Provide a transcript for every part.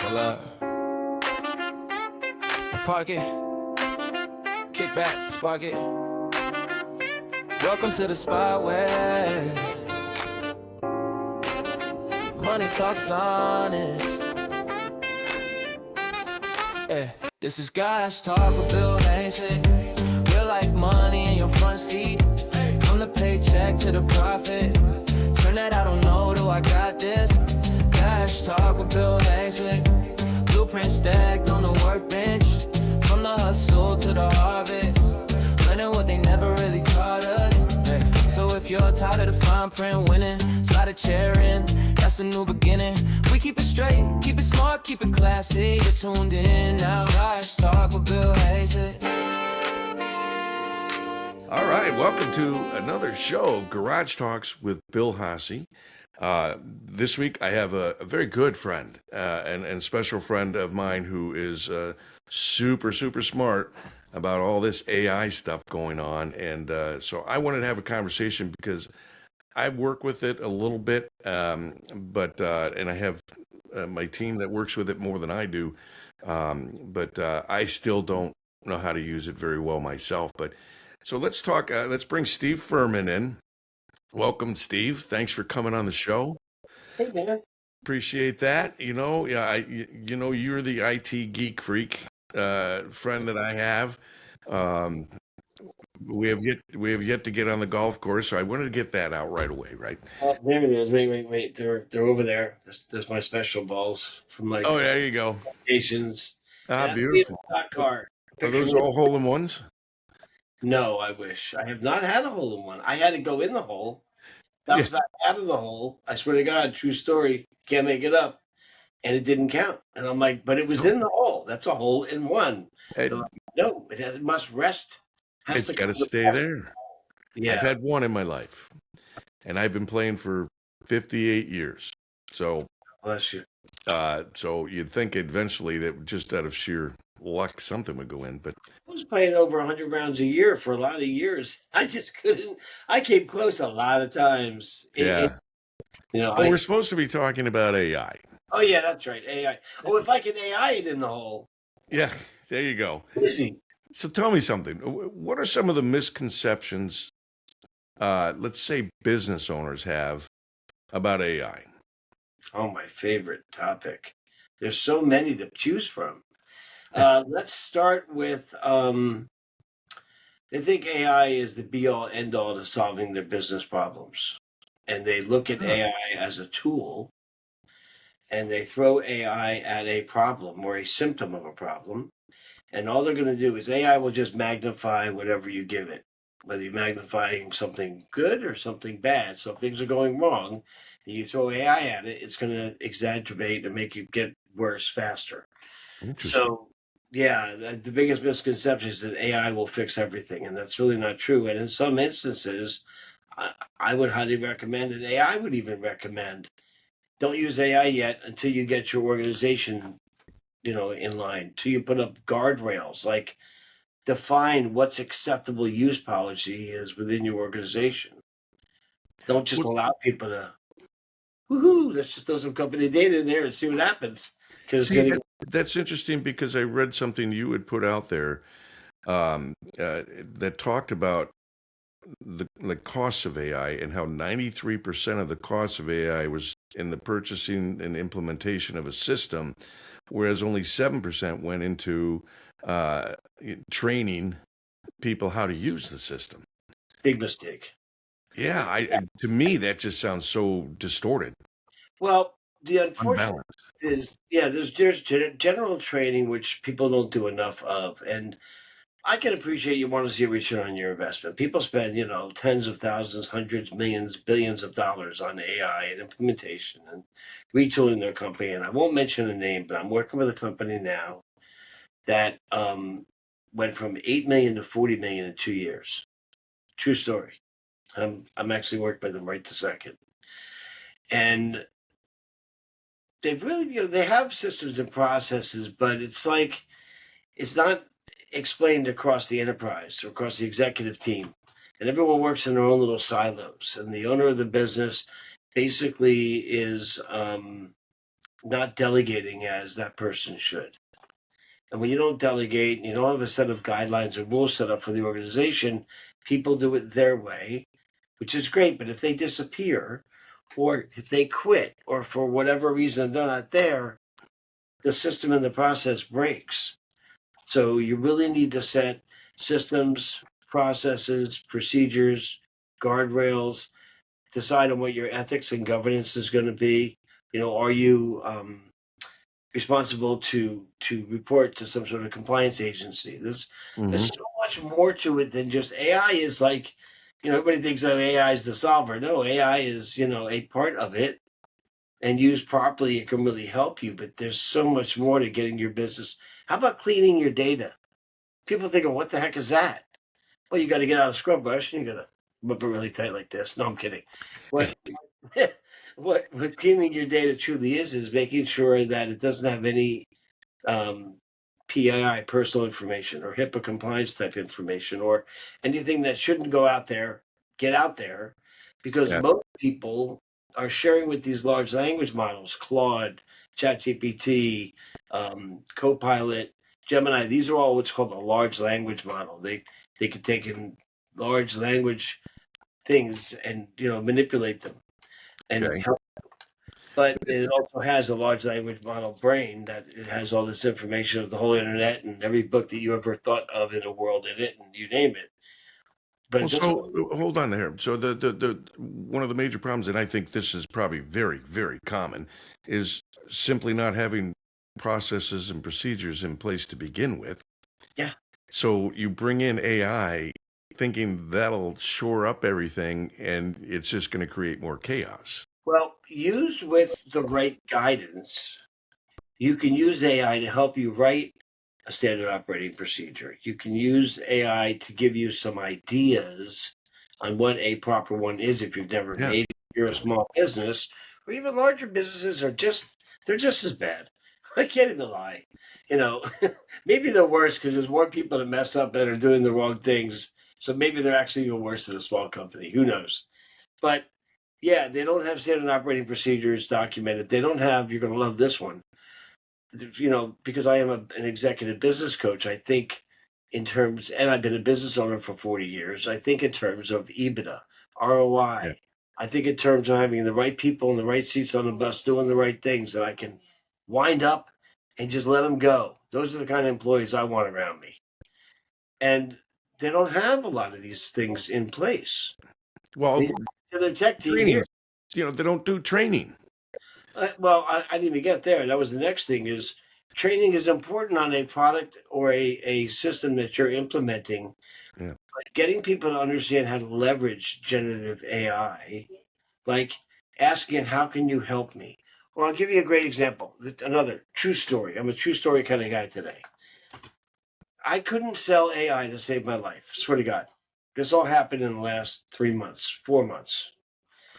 Hold up. Park it. Kick back, spark it. Welcome to the spot where money talks honest. Yeah. This is Guys Talk with Bill Haase. Real life money in your front seat. From the paycheck to the profit. Turn that I don't know to I got this. Cash Talk with Bill Haase. Blueprint stacked on the workbench. From the hustle to the harvest. Learning what they never really taught us. So if you're tired of the fine print winning, slide a chair in, that's a new beginning. We keep it straight, keep it smart, keep it classy. You're tuned in now, Guys Talk with Bill Haase. All right, welcome to another show of Garage Talks with Bill Haase. This week I have a very good friend and special friend of mine who is super smart about all this AI stuff going on. And so I wanted to have a conversation because I work with it a little bit, but I have my team that works with it more than I do. But I still don't know how to use it very well myself. But so let's talk. Let's bring Steve Ferman in. Welcome, Steve. Thanks for coming on the show. Hey, man. Appreciate that. You know, you're the IT geek freak friend that I have. We have yet to get on the golf course, so I wanted to get that out right away, right? Oh, there it is. Wait. They're over there. There's my special balls from my Oh, there you go. vacations. Beautiful. Car. Are those all hole-in-ones? No, I wish. I have not had a hole in one. I had to go in the hole, bounce back out of the hole. I swear to God, true story. Can't make it up. And it didn't count. And I'm like, but it was in the hole. That's a hole in one. Like, no, it must rest. It's got to stay there. Yeah. I've had one in my life, and I've been playing for 58 years. So, bless you. So you'd think eventually that just out of sheer luck, something would go in. But I was playing over 100 rounds a year for a lot of years. I just couldn't. I came close a lot of times. We're supposed to be talking about AI. Oh, yeah, that's right. AI. Oh, if I can AI it in the hole. Yeah, there you go. Easy. So tell me something. What are some of the misconceptions, let's say business owners have about AI? Oh, my favorite topic. There's so many to choose from. Let's start with, they think AI is the be-all, end-all to solving their business problems. And they look at AI as a tool, and they throw AI at a problem or a symptom of a problem. And all they're going to do is AI will just magnify whatever you give it, whether you're magnifying something good or something bad. So if things are going wrong and you throw AI at it, it's going to exacerbate and make it get worse faster. So, yeah, the biggest misconception is that AI will fix everything. And that's really not true. And in some instances, I would highly recommend, and AI would even recommend, don't use AI yet until you get your organization in line, till you put up guardrails, like define what's acceptable use policy is within your organization. Don't just allow people to, let's just throw some company data in there and see what happens. That's interesting because I read something you had put out there that talked about the costs of AI and how 93% of the cost of AI was in the purchasing and implementation of a system, whereas only 7% went into training people how to use the system. Big mistake. Yeah, to me, that just sounds so distorted. Well, the unfortunate is, there's general training, which people don't do enough of. And I can appreciate you want to see a return on your investment. People spend, tens of thousands, hundreds, millions, billions of dollars on AI and implementation and retooling their company. And I won't mention a name, but I'm working with a company now that went from 8 million to 40 million in 2 years. True story. I'm actually working with them right this second. And they've really, they have systems and processes, but it's like, it's not explained across the enterprise or across the executive team, and everyone works in their own little silos, and the owner of the business basically is not delegating as that person should. And when you don't delegate and you don't have a set of guidelines or rules set up for the organization, people do it their way, which is great. But if they disappear or if they quit or for whatever reason they're not there, the system and the process breaks. So you really need to set systems, processes, procedures, guardrails, decide on what your ethics and governance is going to be. Are you responsible to report to some sort of compliance agency? There's so much more to it than just AI. Is like, everybody thinks that AI is the solver. No, AI is a part of it, and used properly, it can really help you. But there's so much more to getting your business. How about cleaning your data? People think, what the heck is that? Well, you got to get out a scrub brush and you got to whip it really tight like this. No, I'm kidding. What what cleaning your data truly is making sure that it doesn't have any um, PII, personal information, or HIPAA compliance type information, or anything that shouldn't go out there, get out there, because Yeah. most people are sharing with these large language models, Claude, ChatGPT, Copilot, Gemini. These are all what's called a large language model. They can take in large language things and manipulate them and Okay. help. But it also has a large language model brain that it has all this information of the whole internet and every book that you ever thought of in the world in it, and you name it. But Well, it doesn't. so hold on there. So the one of the major problems, and I think this is probably very, very common, is simply not having processes and procedures in place to begin with. Yeah. So you bring in AI thinking that'll shore up everything, and it's just going to create more chaos. Well, used with the right guidance, you can use AI to help you write a standard operating procedure. You can use AI to give you some ideas on what a proper one is if you've never Yeah. made it. You're a small business, or even larger businesses they're just as bad. I can't even lie. Maybe they're worse because there's more people that mess up and are doing the wrong things. So maybe they're actually even worse than a small company. Who knows? But yeah, they don't have standard operating procedures documented. They don't have, you're going to love this one, because I am an executive business coach. I think in terms, and I've been a business owner for 40 years, I think in terms of EBITDA, ROI. Yeah. I think in terms of having the right people in the right seats on the bus doing the right things that I can wind up and just let them go. Those are the kind of employees I want around me. And they don't have a lot of these things in place. Well, Their tech team training, here. they don't do training. Well, I didn't even get there. That was the next thing is training is important on a product or a system that you're implementing. Yeah. But getting people to understand how to leverage generative AI, like asking, how can you help me? Well, I'll give you a great example. Another true story. I'm a true story kind of guy today. I couldn't sell AI to save my life. Swear to God. This all happened in the last 3 months, 4 months.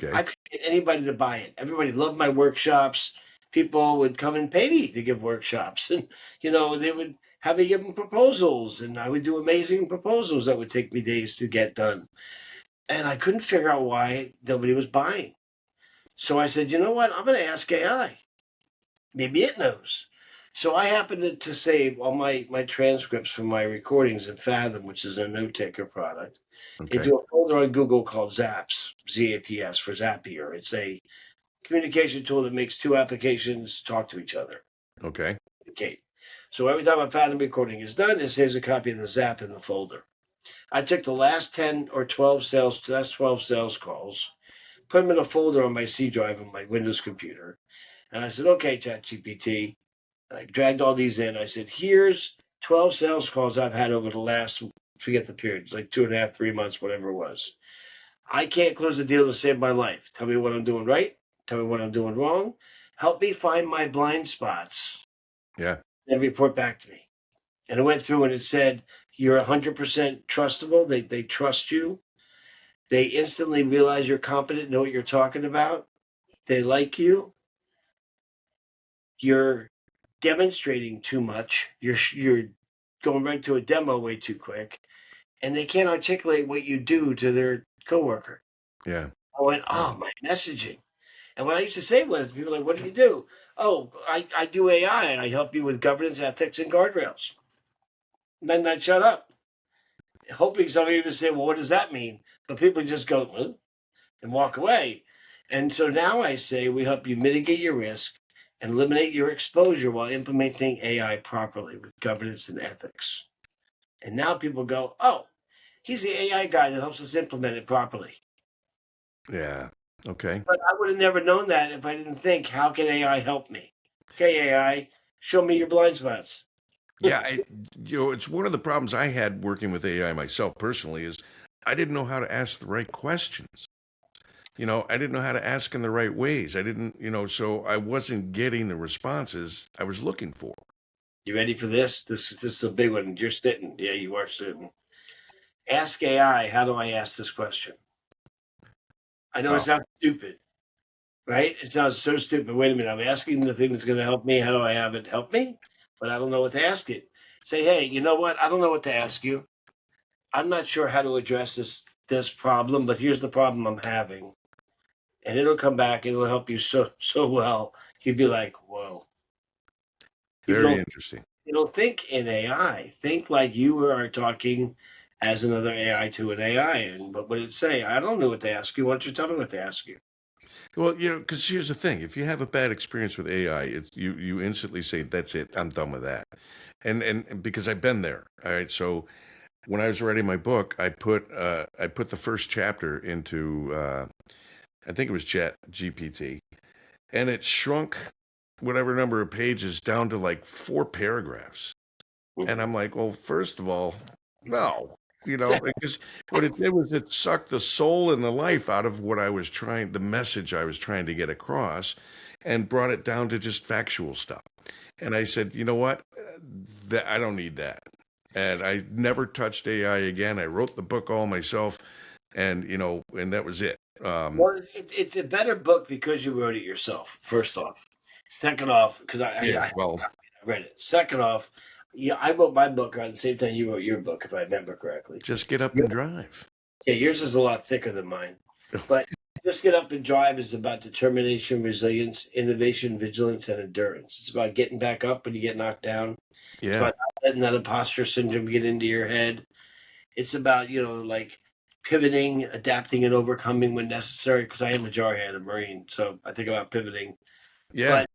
Okay. I couldn't get anybody to buy it. Everybody loved my workshops. People would come and pay me to give workshops. And, they would have me give them proposals. And I would do amazing proposals that would take me days to get done. And I couldn't figure out why nobody was buying. So I said, you know what? I'm going to ask AI. Maybe it knows. So I happened to save all my transcripts from my recordings in Fathom, which is a note taker product, Okay. into a folder on Google called Zaps, ZAPS for Zapier. It's a communication tool that makes two applications talk to each other. Okay. Okay. So every time a Fathom recording is done, it saves a copy of the Zap in the folder. I took the last 10 or 12 sales calls, put them in a folder on my C drive on my Windows computer. And I said, okay, ChatGPT. And I dragged all these in. I said, here's 12 sales calls I've had over the last, forget the period, it's like 2.5, 3 months, whatever it was. I can't close a deal to save my life. Tell me what I'm doing right. Tell me what I'm doing wrong. Help me find my blind spots. Yeah. And report back to me. And it went through and it said, you're 100% trustable. They trust you. They instantly realize you're competent, know what you're talking about. They like you. You're demonstrating too much. You're going right to a demo way too quick. And they can't articulate what you do to their coworker. Yeah. I went, oh, my messaging. And what I used to say was, people were like, what do you do? Oh, I do AI. I help you with governance, ethics, and guardrails. And then I'd shut up, hoping somebody would say, well, what does that mean? But people just go, "Well," and walk away. And so now I say we help you mitigate your risk and eliminate your exposure while implementing AI properly with governance and ethics. And now people go, oh, he's the AI guy that helps us implement it properly. Yeah. Okay. But I would have never known that if I didn't think, how can AI help me? Okay, AI, show me your blind spots. Yeah, it's one of the problems I had working with AI myself personally is I didn't know how to ask the right questions. I didn't know how to ask in the right ways. I didn't, so I wasn't getting the responses I was looking for. You ready for this? This is a big one. You're sitting. Yeah, you are sitting. Ask AI, how do I ask this question? I know it Oh, sounds stupid, right? It sounds so stupid. Wait a minute. I'm asking the thing that's going to help me. How do I have it help me? But I don't know what to ask it. Say, hey, you know what? I don't know what to ask you. I'm not sure how to address this problem, but here's the problem I'm having. And it'll come back and it'll help you so well. You'd be like, whoa. People very don't interesting. think in AI. Think like you are talking as another AI to an AI. And but what did it say? I don't know what to ask you. Why don't you tell me what to ask you? Well, because here's the thing: if you have a bad experience with AI, you instantly say, "That's it, I'm done with that," and because I've been there. All right, so when I was writing my book, I put the first chapter into I think it was Chat GPT, and it shrunk whatever number of pages down to like 4 paragraphs. And I'm like, well, first of all, no, because what it did was it sucked the soul and the life out of the message I was trying to get across, and brought it down to just factual stuff. And I said, you know what? I don't need that. And I never touched AI again. I wrote the book all myself, and that was it. Well, it's a better book because you wrote it yourself. First off, second off, because Yeah, I well, read it. Second off, yeah, I wrote my book around the same time you wrote your book, if I remember correctly. just get up and drive. Yeah, yours is a lot thicker than mine. But Just Get Up and Drive is about determination, resilience, innovation, vigilance, and endurance. It's about getting back up when you get knocked down. It's Yeah, about not letting that imposter syndrome get into your head. It's about, like pivoting, adapting, and overcoming when necessary. Because I am a jarhead, a Marine, so I think about pivoting. yeah. But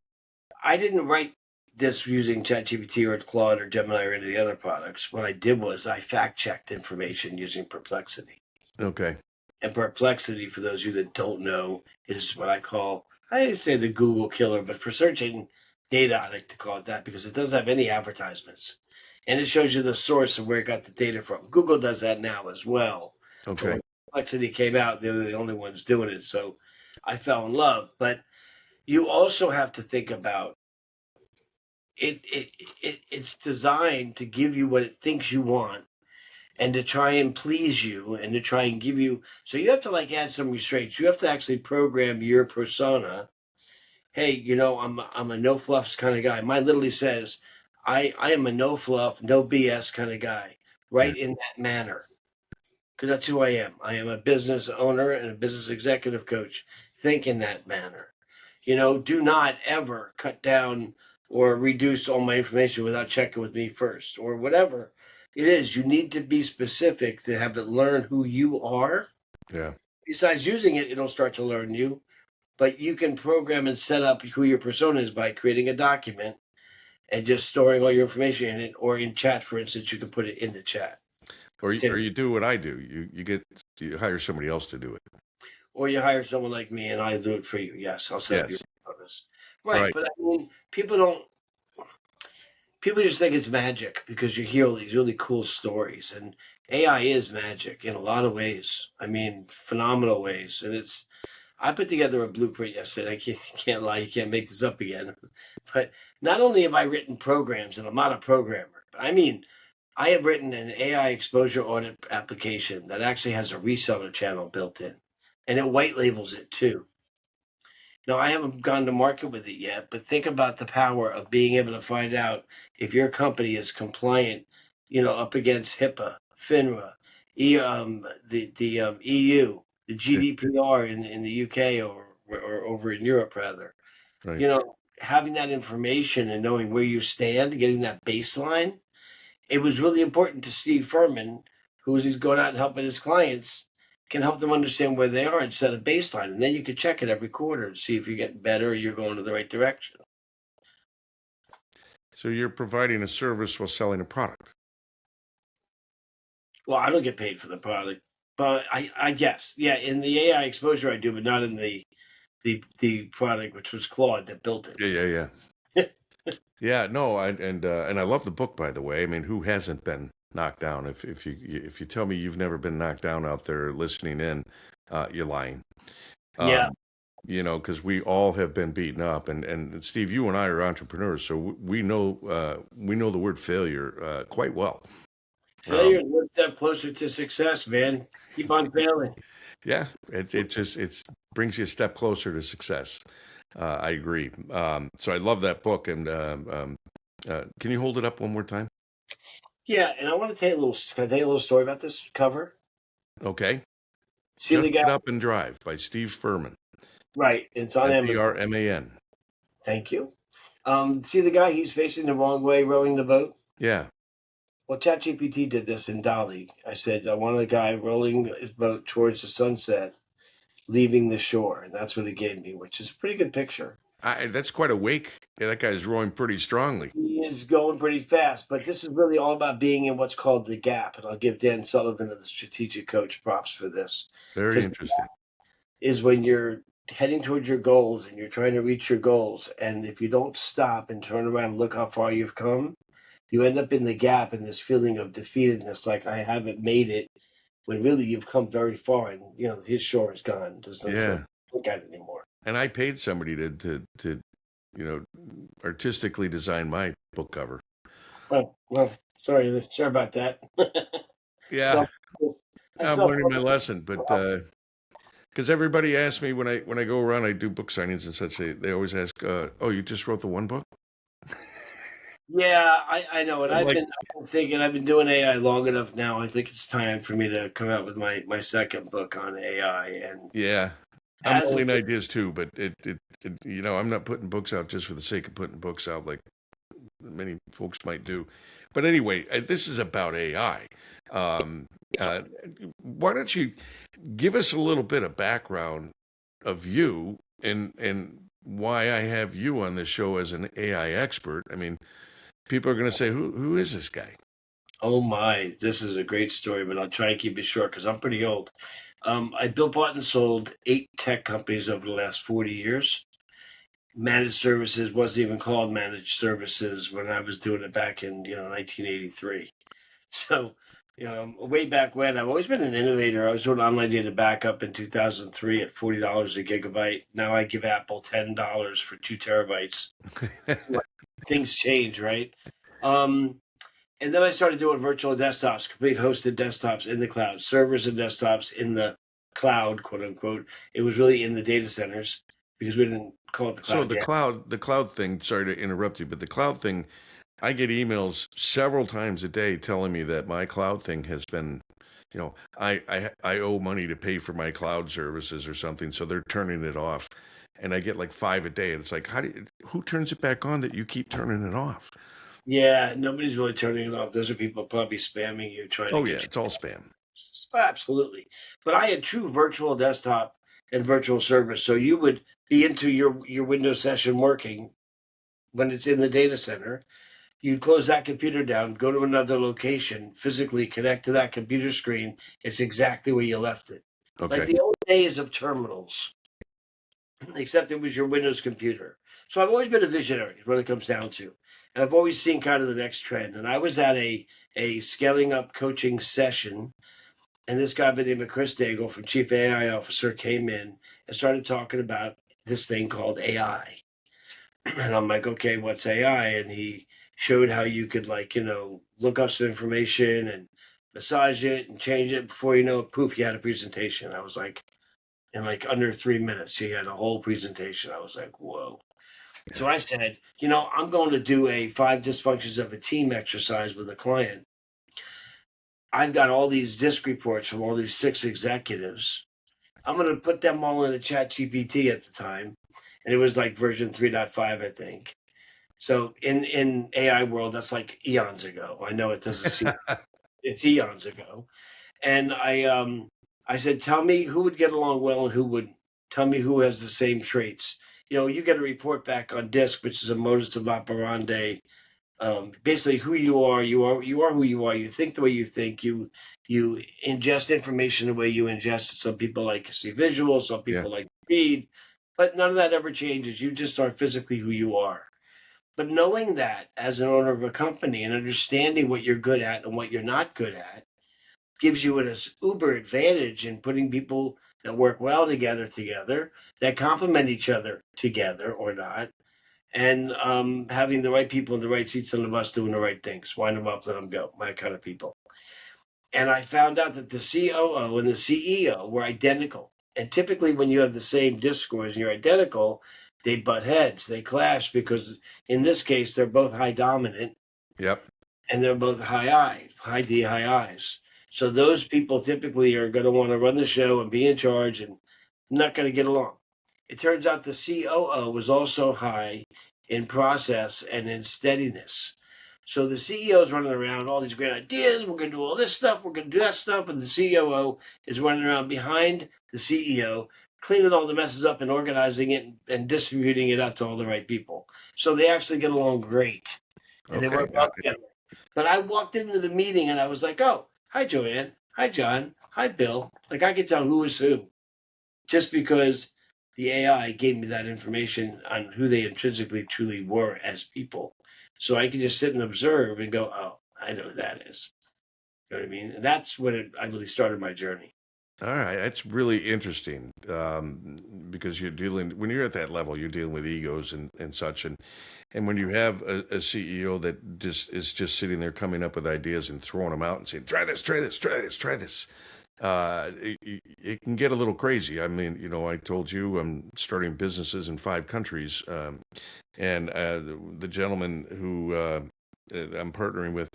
I didn't write this using ChatGPT or Claude or Gemini or any of the other products. What I did was I fact checked information using Perplexity. Okay. And Perplexity, for those of you that don't know, is what I didn't say the Google killer, but for searching data, I like to call it that because it doesn't have any advertisements. And it shows you the source of where it got the data from. Google does that now as well. But Okay. when Perplexity came out, they were the only ones doing it. So I fell in love. But you also have to think about it's designed to give you what it thinks you want and to try and please you and to try and give you, so you have to like add some restraints. You have to actually program your persona. Hey, I'm a no fluffs kind of guy. Mine literally says I am a no fluff, no BS kind of guy, Yeah. right, in that manner, because that's who I am. I am a business owner and a business executive coach. Think in that manner. Do not ever cut down or reduce all my information without checking with me first or whatever it is. You need to be specific to have it learn who you are. Yeah. Besides using it, it'll start to learn you. But you can program and set up who your persona is by creating a document and just storing all your information in it, or in chat, for instance, you can put it in the chat. Or you do what I do. You hire somebody else to do it. Or you hire someone like me and I do it for you. Yes, I'll set up your Yes. photos. Right, Right. but I mean, people just think it's magic because you hear all these really cool stories, and AI is magic in a lot of ways. I mean, phenomenal ways. And I put together a blueprint yesterday. I can't lie, you can't make this up again. But not only have I written programs, and I'm not a programmer, but I mean, I have written an AI exposure audit application that actually has a reseller channel built in, and it white labels it too. Now, I haven't gone to market with it yet, but think about the power of being able to find out if your company is compliant, up against HIPAA, FINRA, the EU, the Yeah. GDPR in the UK, or over in Europe rather. Right. You know, having that information and knowing where you stand, getting that baseline, it was really important to Steve Ferman, who's going out and helping his clients, can help them understand where they are and set a baseline. And then you can check it every quarter and see if you're getting better or you're going to the right direction. So you're providing a service while selling a product. Well, I don't get paid for the product, but I guess, yeah, in the AI exposure I do, but not in the product, which was Claude that built it. Yeah. Yeah, no, and I love the book, by the way. I mean, who hasn't been knocked down? If you tell me you've never been knocked down out there listening in, you're lying. Yeah. You know, because we all have been beaten up, and Steve, you and I are entrepreneurs, so we know the word failure quite well. Failure is one step closer to success, man. Keep on failing. Yeah, it brings you a step closer to success. I agree. So I love that book, and can you hold it up one more time? Yeah, and I want to tell you can I tell you a little story about this cover? Okay. See Just the guy? Get Up and Drive by Steve Ferman. Right, it's on Amazon. Ferman. Thank you. See the guy? He's facing the wrong way, rowing the boat. Yeah. Well, ChatGPT did this in Dolly. I said, I want a guy rolling his boat towards the sunset, leaving the shore. And that's what it gave me, which is a pretty good picture. That's quite a wake. Yeah, that guy's rowing pretty strongly. He is going pretty fast, but this is really all about being in what's called the gap. And I'll give Dan Sullivan of the Strategic Coach props for this. Very interesting. Is when you're heading towards your goals and you're trying to reach your goals. And if you don't stop and turn around and look how far you've come, you end up in the gap and this feeling of defeatedness, like I haven't made it, when really you've come very far and, his shore is gone. There's no shore to look at anymore. And I paid somebody to artistically design my book cover. Well, sorry about that. Yeah. I'm learning my lesson, but because everybody asks me when I go around, I do book signings and such. They always ask, "Oh, you just wrote the one book?" Yeah, I know, and I've been thinking I've been doing AI long enough now. I think it's time for me to come out with my second book on AI. And yeah, I'm mulling ideas too, but it I'm not putting books out just for the sake of putting books out like many folks might do. But anyway, this is about AI. Why don't you give us a little bit of background of you and why I have you on this show as an AI expert? I mean, people are going to say, who is this guy? Oh my, this is a great story, but I'll try and keep it short because I'm pretty old. I built, bought, and sold 8 tech companies over the last 40 years. Managed services wasn't even called managed services when I was doing it back in 1983. So way back when, I've always been an innovator. I was doing online data backup in 2003 at $40 a gigabyte. Now I give Apple $10 for 2 terabytes. Things change, right? And then I started doing virtual desktops, complete hosted desktops in the cloud, servers and desktops in the cloud, quote unquote. It was really in the data centers because we didn't call it the cloud. So the cloud thing, sorry to interrupt you, but the cloud thing, I get emails several times a day telling me that my cloud thing has been, I owe money to pay for my cloud services or something, so they're turning it off. And I get like 5 a day, and it's like, who turns it back on that you keep turning it off? Yeah, nobody's really turning it off. Those are people probably spamming you, trying to get it's all spam. Absolutely. But I had true virtual desktop and virtual service. So you would be into your Windows session working when it's in the data center. You'd close that computer down, go to another location, physically connect to that computer screen. It's exactly where you left it. Okay. Like the old days of terminals, except it was your Windows computer. So I've always been a visionary when it comes down to. And I've always seen kind of the next trend. And I was at a scaling up coaching session. And this guy by the name of Chris Daigle from Chief AI Officer came in and started talking about this thing called AI. And I'm like, okay, what's AI? And he showed how you could look up some information and massage it and change it. Before you know it, poof, you had a presentation. I was like, in under 3 minutes, he had a whole presentation. I was like, whoa. So I said, I'm going to do a 5 dysfunctions of a team exercise with a client. I've got all these disc reports from all these 6 executives. I'm going to put them all in a chat GPT at the time. and it was like version 3.5, I think. So in AI world, that's like eons ago. I know it doesn't seem it's eons ago. And I said, tell me who would get along well and who would tell me who has the same traits. You get a report back on disk, which is a modus operandi. Basically who you are who you are. You think the way you think. You ingest information the way you ingest it. Some people like to see visuals, some Yeah. people like to read, but none of that ever changes. You just are physically who you are. But knowing that as an owner of a company and understanding what you're good at and what you're not good at gives you an uber advantage in putting people that work well together, that complement each other together or not, and having the right people in the right seats on the bus doing the right things. Wind them up, let them go, my kind of people. And I found out that the COO and the CEO were identical. And typically, when you have the same disc scores and you're identical, they butt heads, they clash because in this case, they're both high dominant Yep. and they're both high I, high D, high I's. So those people typically are going to want to run the show and be in charge and not going to get along. It turns out the COO was also high in process and in steadiness. So the CEO is running around, all these great ideas. We're going to do all this stuff. We're going to do that stuff. And the COO is running around behind the CEO, cleaning all the messes up and organizing it and distributing it out to all the right people. So they actually get along great and they Okay. work well together. But I walked into the meeting and I was like, oh, hi, Joanne. Hi, John. Hi, Bill. Like I could tell who was who just because the AI gave me that information on who they intrinsically truly were as people. So I could just sit and observe and go, oh, I know who that is. You know what I mean? And that's when I really started my journey. All right, that's really interesting because when you're at that level, you're dealing with egos and such, and when you have a CEO that just is just sitting there coming up with ideas and throwing them out and saying, try this, try this, try this, try this, it can get a little crazy. I mean, I told you I'm starting businesses in 5 countries, and the gentleman who I'm partnering with,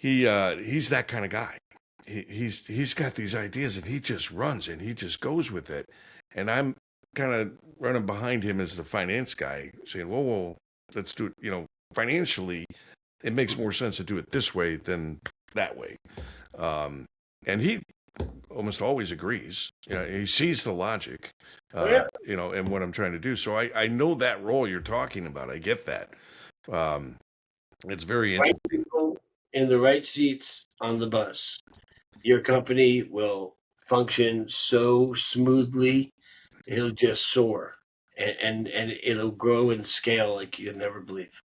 he's that kind of guy. He's got these ideas and he just runs and he just goes with it, and I'm kind of running behind him as the finance guy, saying, "Whoa, let's do it." Financially, it makes more sense to do it this way than that way. And he almost always agrees. He sees the logic, Oh, yeah. and what I'm trying to do. So I know that role you're talking about. I get that. Um, it's very Right interesting. people in the right seats on the bus. Your company will function so smoothly, it'll just soar. And it'll grow and scale like you'd never believe.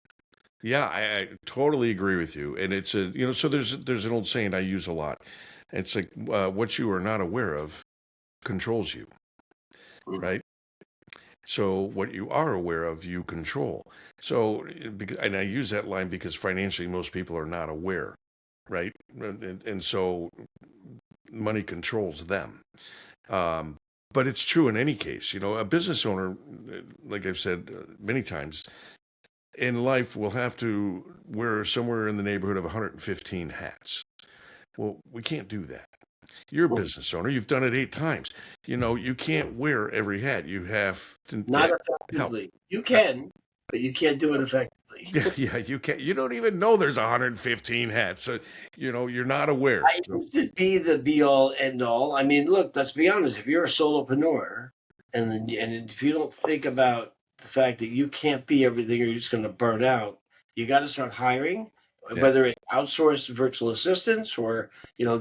Yeah, I totally agree with you. And it's so there's an old saying I use a lot. It's like what you are not aware of controls you, Mm. right? So what you are aware of, you control. So, and I use that line because financially, most people are not aware, right? And so money controls them. Um, but it's true in any case. A business owner, like I've said many times, in life will have to wear somewhere in the neighborhood of 115 hats. Well, we can't do that. You're a Mm. business owner. You've done it 8 times. You can't wear every hat. You have to Not get help. effectively. You can, but you can't do it effectively. Yeah, you can't. You don't even know there's 115 hats. So, you're not aware. I used to be the be all end all. I mean, look, let's be honest. If you're a solopreneur, and if you don't think about the fact that you can't be everything, or you're just going to burn out, you got to start hiring, Yeah. whether it's outsourced virtual assistants or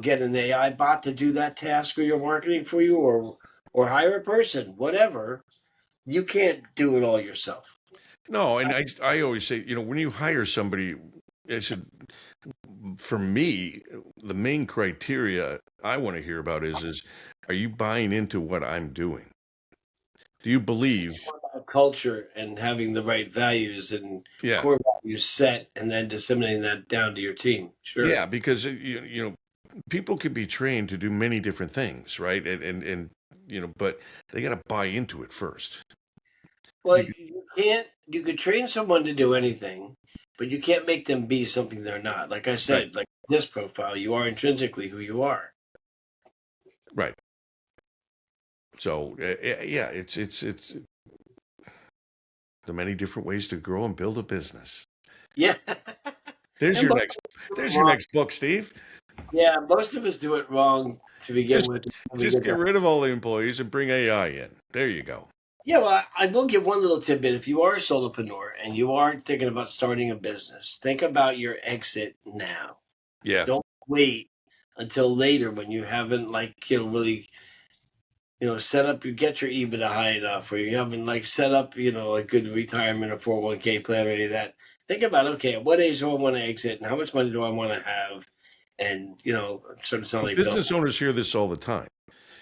get an AI bot to do that task or your marketing for you, or hire a person, whatever. You can't do it all yourself. No, and I always say, when you hire somebody, I said, for me, the main criteria I want to hear about is are you buying into what I'm doing? Do you believe? About culture and having the right values and Yeah, core values set, and then disseminating that down to your team. Sure. yeah, because people can be trained to do many different things, right? And but they got to buy into it first. Well, you can't. You could train someone to do anything, but you can't make them be something they're not. Like I Right, said, like this profile, you are intrinsically who you are. right. So yeah, it's The many different ways to grow and build a business. Yeah. There's And your most next of us do it there's your wrong. next book, Steve. Yeah, most of us do it wrong to begin Just with. We just get get the rid of all the employees and bring AI in. There you go. Yeah, well, I will give one little tidbit. If you are a solopreneur and you are thinking about starting a business, think about your exit now. Yeah. Don't wait until later when you haven't really set up. You get your EBITDA high enough, or you haven't set up a good retirement or 401k plan or any of that. Think about, okay, at what age do I want to exit, and how much money do I want to have, and sort of sound But like Bill. business owners hear this all the time.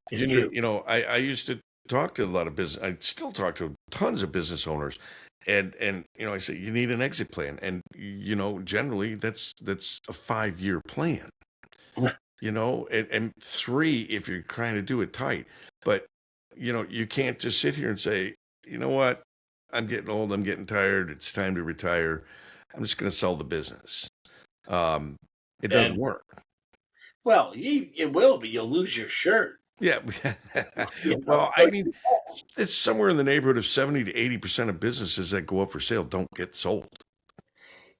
It's true. I used to talk to a lot of business. I still talk to tons of business owners, and I say you need an exit plan, and generally that's a 5-year plan. And 3 if you're trying to do it tight. But you can't just sit here and say, you know what, I'm getting old, I'm getting tired, it's time to retire. I'm just going to sell the business. It doesn't And work. well, it will, but you'll lose your shirt. Yeah. Well, I So mean, it's somewhere in the neighborhood of 70 to 80% of businesses that go up for sale don't get sold.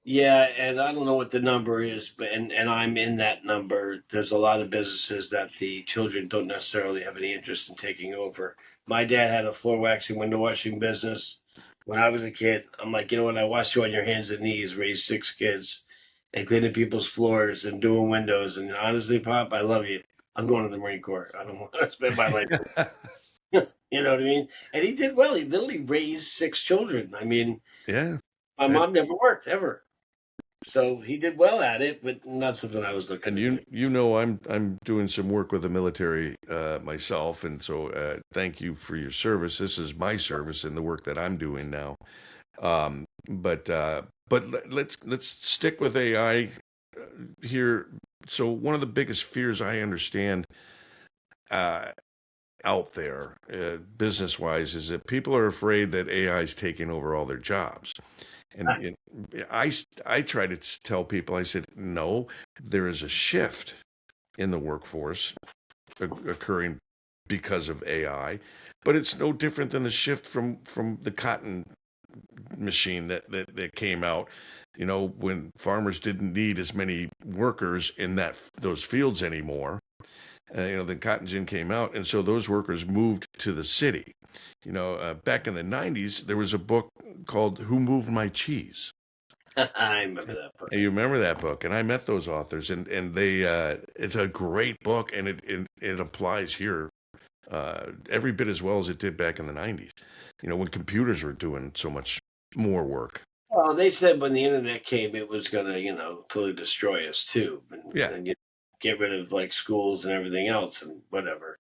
yeah, and I don't know what the number is, but and I'm in that number. There's a lot of businesses that the children don't necessarily have any interest in taking over. My dad had a floor waxing, window washing business when I was a kid. I'm like, you know what? I watched you on your hands and knees raise 6 kids and cleaning people's floors and doing windows. And honestly, Pop, I love you. I'm going to the Marine Corps. I don't want to spend my life. You know what I mean? And he did well. He literally raised 6 children. I mean, Yeah. my mom never worked ever. So he did well at it, but not something I was looking And to do. I'm doing some work with the military myself, and so thank you for your service. This is my service in the work that I'm doing now. But let's stick with AI here. So one of the biggest fears I understand uh, out there, business wise, is that people are afraid that AI is taking over all their jobs. And I try to tell people, I said, no, there is a shift in the workforce occurring because of AI, but it's no different than the shift from the cotton machine that came out. When farmers didn't need as many workers in those fields anymore. The cotton gin came out, and so those workers moved to the city. Back in the 90s, there was a book called Who Moved My Cheese? I remember that book. And you remember that book, and I met those authors, and they it's a great book, and it applies here every bit as well as it did back in the 90s. When computers were doing so much more work. Well, they said when the internet came, it was going to, totally destroy us too, Yeah. and get rid of schools and everything else and whatever.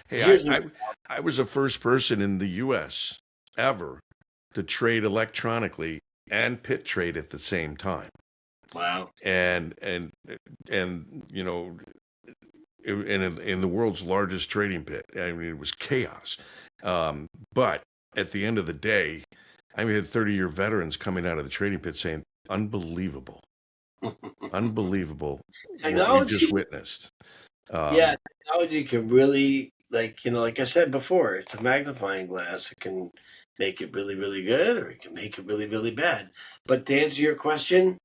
Hey, Here's the I was the first person in the U.S. ever to trade electronically and pit trade at the same time. wow. And in the world's largest trading pit. I mean, it was chaos. But at the end of the day, we had 30-year veterans coming out of the trading pit saying, unbelievable, unbelievable what we Technology, just witnessed. yeah, technology can really, like I said before, it's a magnifying glass. It can make it really, really good, or it can make it really, really bad. But to answer your question,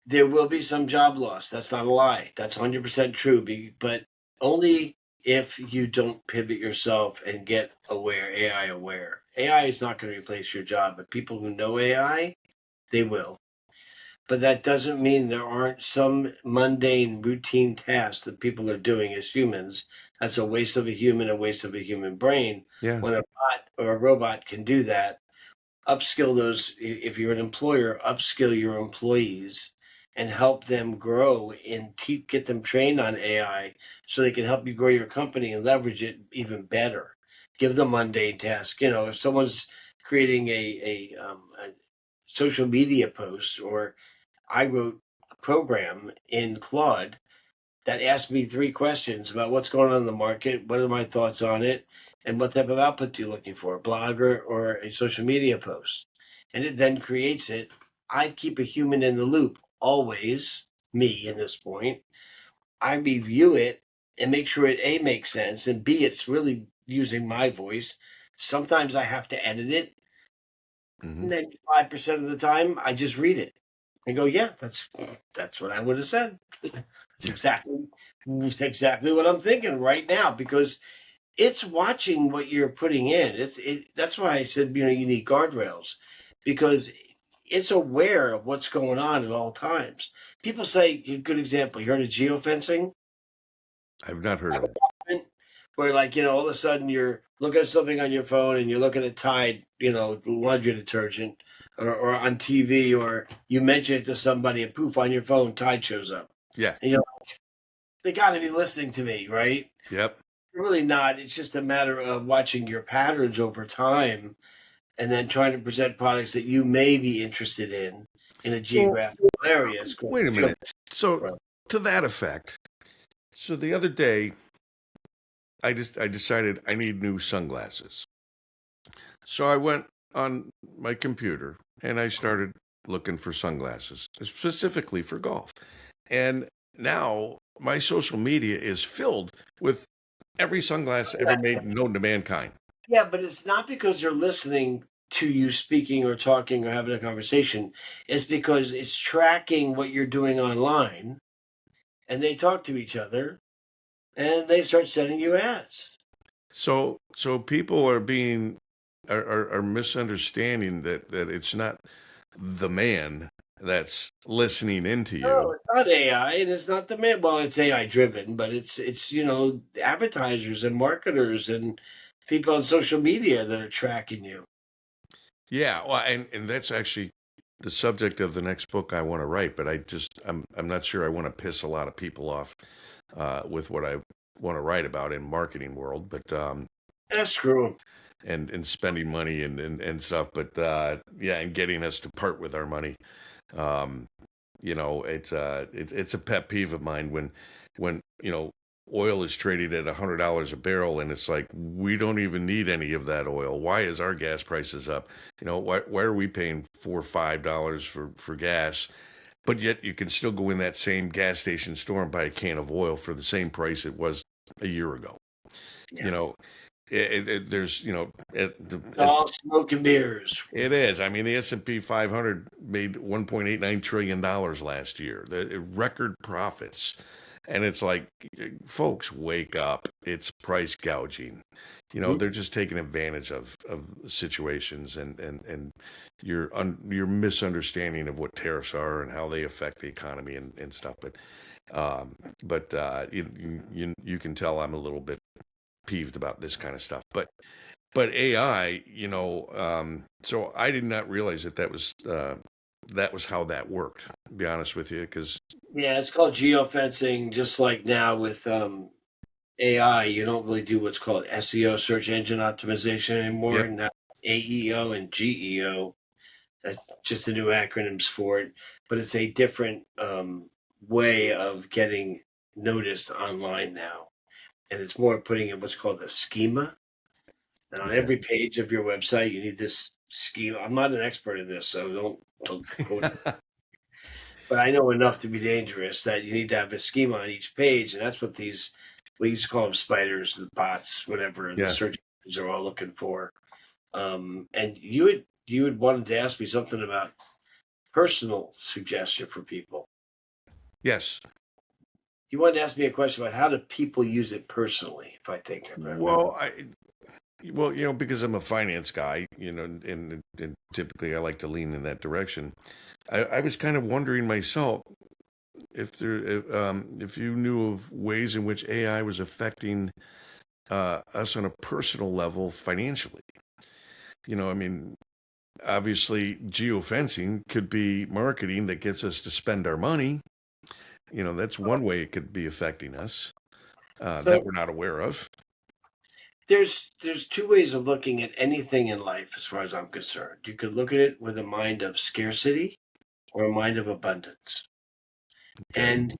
there will be some job loss. That's not a lie. That's 100% true. But only if you don't pivot yourself and get aware, AI aware. AI is not going to replace your job, but people who know AI, they will. But that doesn't mean there aren't some mundane, routine tasks that people are doing as humans. That's a waste of a human, a waste of a human brain. Yeah. When a bot or a robot can do that, upskill those. If you're an employer, upskill your employees and help them grow and get them trained on AI so they can help you grow your company and leverage it even better. Give them mundane tasks. If someone's creating a social media post, or I wrote a program in Claude that asked me 3 questions about what's going on in the market, what are my thoughts on it, and what type of output you're looking for, a blog or a social media post. And it then creates it. I keep a human in the loop, always, me in this point. I review it and make sure it A, makes sense, and B, it's really using my voice. Sometimes I have to edit it, Hmm. 95% of the time, I just read it and go, "Yeah, that's what I would have said." That's Yeah. exactly what I'm thinking right now because it's watching what you're putting in. That's why I said, you need guardrails because it's aware of what's going on at all times. People say, a good example, you heard of geofencing? I've not heard of that. Where like, all of a sudden you're looking at something on your phone and you're looking at Tide, laundry detergent or on TV, or you mention it to somebody and poof on your phone, Tide shows up. Yeah. And you're like, they got to be listening to me, right? Yep. They're really not. It's just a matter of watching your patterns over time and then trying to present products that you may be interested in a Well, geographical area. It's called wait a minute. So, right. to that effect, so the other day, I decided I need new sunglasses. So I went on my computer and I started looking for sunglasses, specifically for golf. And now my social media is filled with every sunglass ever made known to mankind. Yeah, but it's not because they're listening to you speaking or talking or having a conversation. It's because it's tracking what you're doing online and they talk to each other and they start sending you ads. So people are being are misunderstanding that it's not the man that's listening into No, you. it's not AI and it's not the man. Well, it's AI driven, but it's advertisers and marketers and people on social media that are tracking you. Yeah, well, and that's actually the subject of the next book I want to write, but I'm not sure I want to piss a lot of people off with what I want to write about in marketing world, but Screw 'em. and spending money and stuff, but yeah, and getting us to part with our money. Um, it's a pet peeve of mine when oil is traded at $100 a barrel, and it's like we don't even need any of that oil. Why is our gas prices up? Why are we paying $4 or $5 for gas? But yet you can still go in that same gas station store and buy a can of oil for the same price it was a year ago. You Yeah. know, there's It's all smoke and mirrors. it is. I mean, the S&P 500 made $1.89 trillion last year. The record profits. And it's like, folks, wake up. It's price gouging. They're just taking advantage of situations and your misunderstanding of what tariffs are and how they affect the economy and stuff. But you can tell I'm a little bit peeved about this kind of stuff. But AI, so I did not realize that was how that worked. To be honest with you, because Yeah, it's called geofencing. Just like now with AI, you don't really do what's called SEO, search engine optimization yeah, anymore. Now AEO and GEO. That's just the new acronyms for it, but it's a different way of getting noticed online now, and it's more putting in what's called a schema. And on okay. every page of your website, you need this schema. I'm not an expert in this, so don't quote it. But I know enough to be dangerous that you need to have a schema on each page, and that's what we used to call them spiders, the bots, whatever, the Yeah. search engines are all looking for. And you had wanted to ask me something about personal suggestion for people. Yes. You wanted to ask me a question about how do people use it personally, if I remember. Well, because I'm a finance guy, and typically I like to lean in that direction. I was kind of wondering myself if you knew of ways in which AI was affecting us on a personal level financially. I mean, obviously, geofencing could be marketing that gets us to spend our money. That's one way it could be affecting us that So we're not aware of. there's two ways of looking at anything in life as far as I'm concerned. You could look at it with a mind of scarcity or a mind of abundance. Okay. And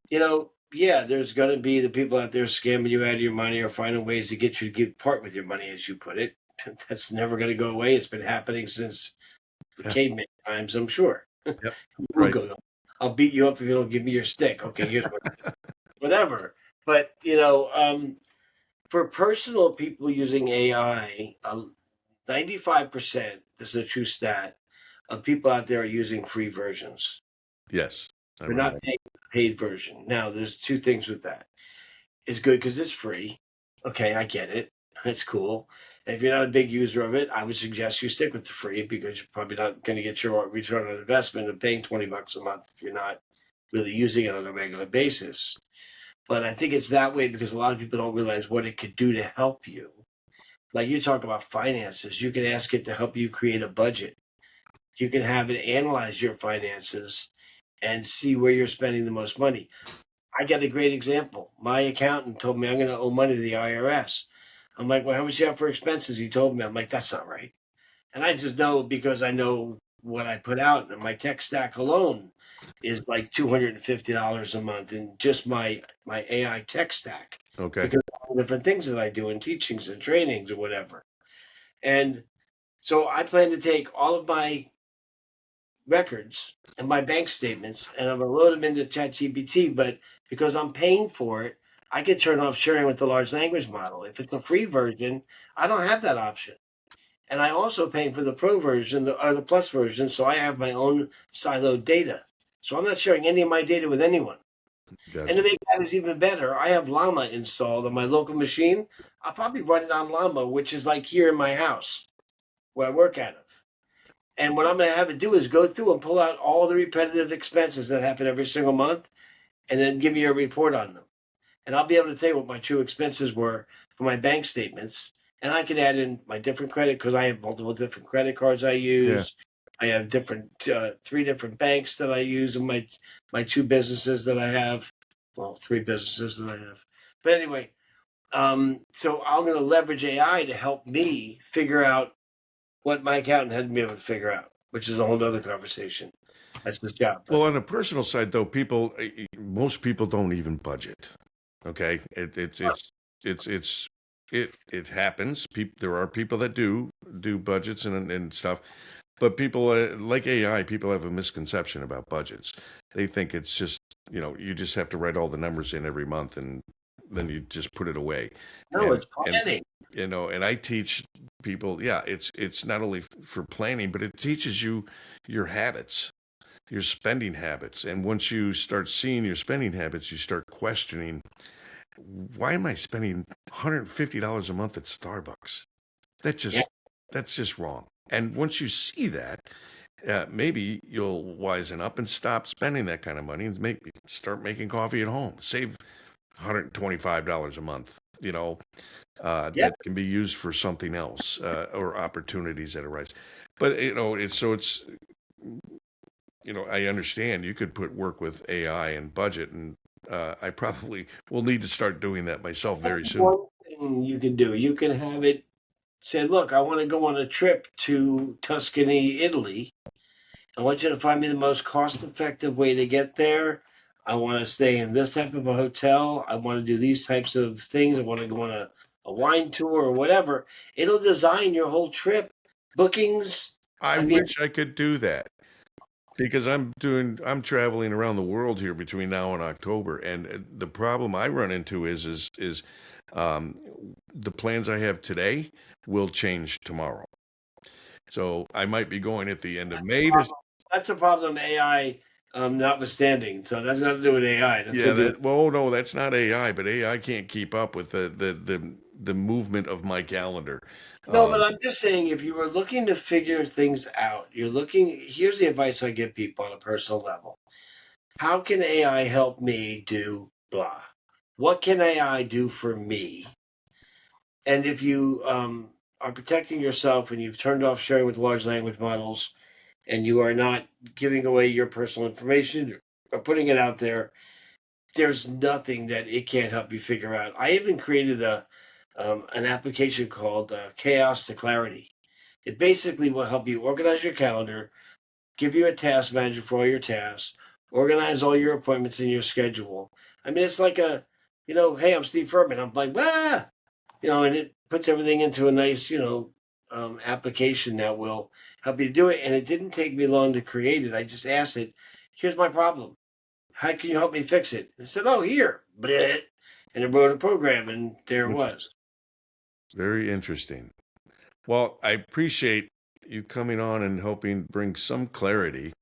yeah, there's going to be the people out there scamming you out of your money or finding ways to get you to give part with your money, as you put it. That's never going to go away. It's been happening since the Yeah. caveman times, I'm sure. Yep. We'll Right. go, I'll beat you up if you don't give me your stick. Okay, here's whatever. But for personal people using AI, 95% this is a true stat, of people out there are using free versions. Yes, I They're read not that. paying the paid version. Now, there's two things with that. It's good because it's free. Okay, I get it. It's cool. And if you're not a big user of it, I would suggest you stick with the free because you're probably not going to get your return on investment of paying $20 a month if you're not really using it on a regular basis. But I think it's that way because a lot of people don't realize what it could do to help you. Like you talk about finances, you can ask it to help you create a budget. You can have it analyze your finances and see where you're spending the most money. I got a great example. My accountant told me I'm going to owe money to the IRS. I'm like, well, how much you have for expenses? He told me. I'm like, that's not right. And I just know because I know what I put out, and my tech stack alone is like $250 a month, and just my AI tech stack Okay. because of all the different things that I do in teachings and trainings or whatever. And so I plan to take all of my records and my bank statements and I'm gonna load them into ChatGPT, but because I'm paying for it, I can turn off sharing with the large language model. If it's a free version, I don't have that option. And I also pay for the pro version or the plus version, so I have my own siloed data. So I'm not sharing any of my data with anyone. And to Gotcha. make matters even better, I have Llama installed on my local machine. I'll probably run it on Llama, which is like here in my house where I work out of. And what I'm going to have it do is go through and pull out all the repetitive expenses that happen every single month and then give me a report on them. And I'll be able to tell you what my true expenses were for my bank statements. And I can add in my different credit because I have multiple different credit cards I Yeah. use. I have different 3 different banks that I use in my 2 businesses that I have. Well, 3 businesses that I have. But anyway, so I'm going to leverage AI to help me figure out what my accountant hadn't been able to figure out, which is a whole other conversation. That's his job. Well, But on the personal side, though, most people don't even budget. Okay, it happens. There are people that do budgets and stuff, but people like AI, people have a misconception about budgets. They think it's just you just have to write all the numbers in every month and then you just put it away. no, And it's planning. and I teach people, yeah, it's not only for planning, but it teaches you your habits, your spending habits. And once you start seeing your spending habits, you start questioning, why am I spending $150 a month at Starbucks? That's Yeah. just that's just wrong. And once you see that, maybe you'll wisen up and stop spending that kind of money and start making coffee at home. Save $125 a month. Yeah. That can be used for something else or opportunities that arise. But I understand you could put work with AI and budget, and I probably will need to start doing that myself That's very soon. one thing you can do. You can have it say, look, I want to go on a trip to Tuscany, Italy. I want you to find me the most cost effective way to get there. I want to stay in this type of a hotel. I want to do these types of things. I want to go on a wine tour or whatever. It'll design your whole trip, bookings. I I mean, wish I could do that because I'm traveling around the world here between now and October, and the problem I run into is um, the plans I have today will change tomorrow. So I might be going at the end of May to. that's a problem, AI notwithstanding. So that's nothing to do with AI. That's Yeah, to do with. no, that's not AI, but AI can't keep up with the movement of my calendar. No, but Um, I'm just saying, if you were looking to figure things out, you're looking. Here's the advice I give people on a personal level. How can AI help me do blah? What can AI do for me? And if you are protecting yourself and you've turned off sharing with large language models and you are not giving away your personal information or putting it out there, there's nothing that it can't help you figure out. I even created an application called Chaos to Clarity. It basically will help you organize your calendar, give you a task manager for all your tasks, organize all your appointments in your schedule. I mean, it's like hey, I'm Steve Ferman. I'm like, and it puts everything into a nice, application that will help you do it. And it didn't take me long to create it. I just asked it, here's my problem. How can you help me fix it? It said, oh, here, bleh. And it wrote a program, and there it which is was. very interesting. Well, I appreciate you coming on and helping bring some clarity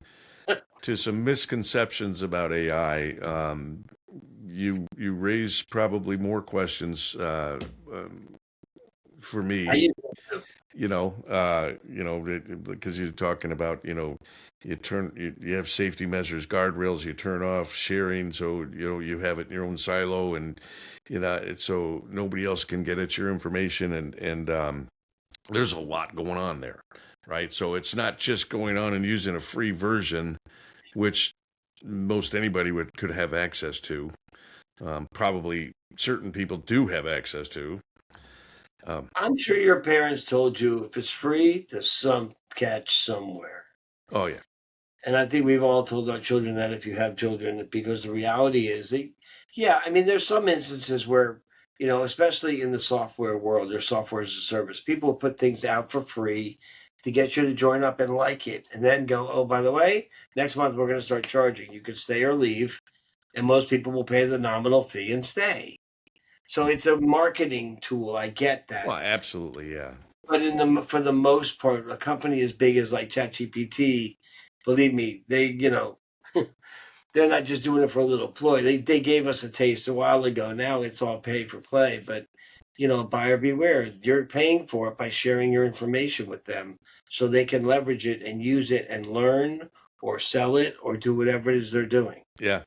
to some misconceptions about AI. You raise probably more questions for I me, use it. because you're talking about, you have safety measures, guardrails, you turn off sharing, so you have it in your own silo, and so nobody else can get at your information, and there's a lot going on there, right? So it's not just going on and using a free version, which most anybody could have access to. Probably certain people do have access to. I'm sure your parents told you if it's free, there's some catch somewhere. Oh yeah. And I think we've all told our children that if you have children, because the reality is yeah, I mean, there's some instances where, especially in the software world, there's software as a service. People put things out for free to get you to join up and like it, and then go, oh, by the way, next month we're going to start charging. You could stay or leave, and most people will pay the nominal fee and stay. So it's a marketing tool. I get Well, that. absolutely, yeah. But for the most part, a company as big as like ChatGPT, believe me, they're not just doing it for a little ploy. They gave us a taste a while ago. Now it's all pay for play. But buyer beware. You're paying for it by sharing your information with them so they can leverage it and use it and learn or sell it or do whatever it is they're doing. Yeah.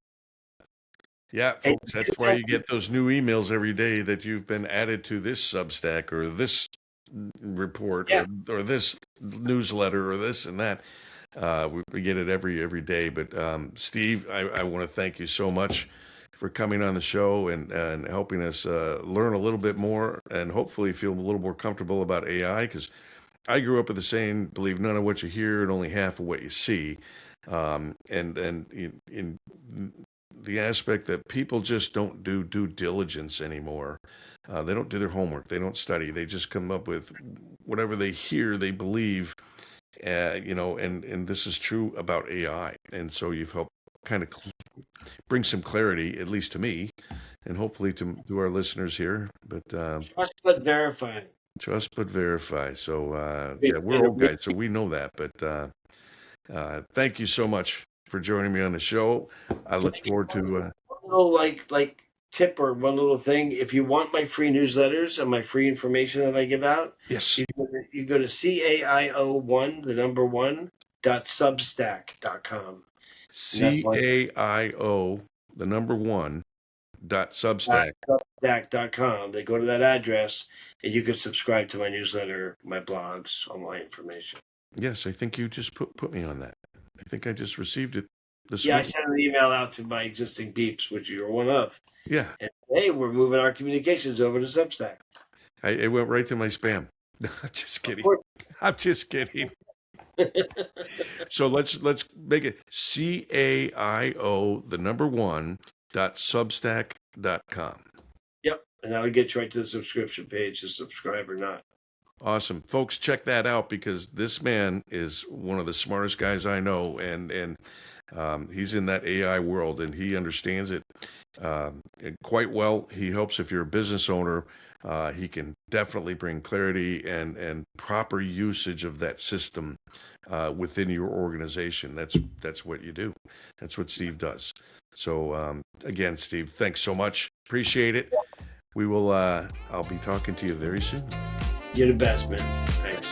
Yeah, And folks, that's why you get those new emails every day that you've been added to this Substack or this report yeah, or this newsletter or this and that. We get it every day. But Steve, I want to thank you so much for coming on the show and helping us learn a little bit more and hopefully feel a little more comfortable about AI, because I grew up with the saying, believe none of what you hear and only half of what you see. And in the aspect that people just don't do due diligence anymore. They don't do their homework. They don't study. They just come up with whatever they hear, they believe, and this is true about AI. And so you've helped kind of bring some clarity, at least to me, and hopefully to our listeners here. But trust but verify. trust but verify. So yeah, we're old guys, so we know that. But thank you so much for joining me on the show. I look forward to. One little like tip or one little thing. If you want my free newsletters and my free information that I give out, Yes. you go to CAIO1, the number one, .substack.com. CAIO, the number one, .substack. Substack.com. They go to that address and you can subscribe to my newsletter, my blogs, all my information. Yes, I think you just put me on that. I think I just received it this Yeah, I week. sent an email out to my existing peeps, which you're one of. Yeah, And hey, we're moving our communications over to Substack. it went right to my spam. No, I'm just kidding. I'm just kidding. So let's make it CAIO, the number one, .substack.com. Yep, and that would get you right to the subscription page to subscribe or not. Awesome. Folks, check that out, because this man is one of the smartest guys I know, and he's in that AI world, and he understands it quite well. He helps if you're a business owner. He can definitely bring clarity and proper usage of that system within your organization. That's what you do. That's what Steve does. So again, Steve, thanks so much. Appreciate it. We will. I'll be talking to you very soon. You're the best, man. Thanks.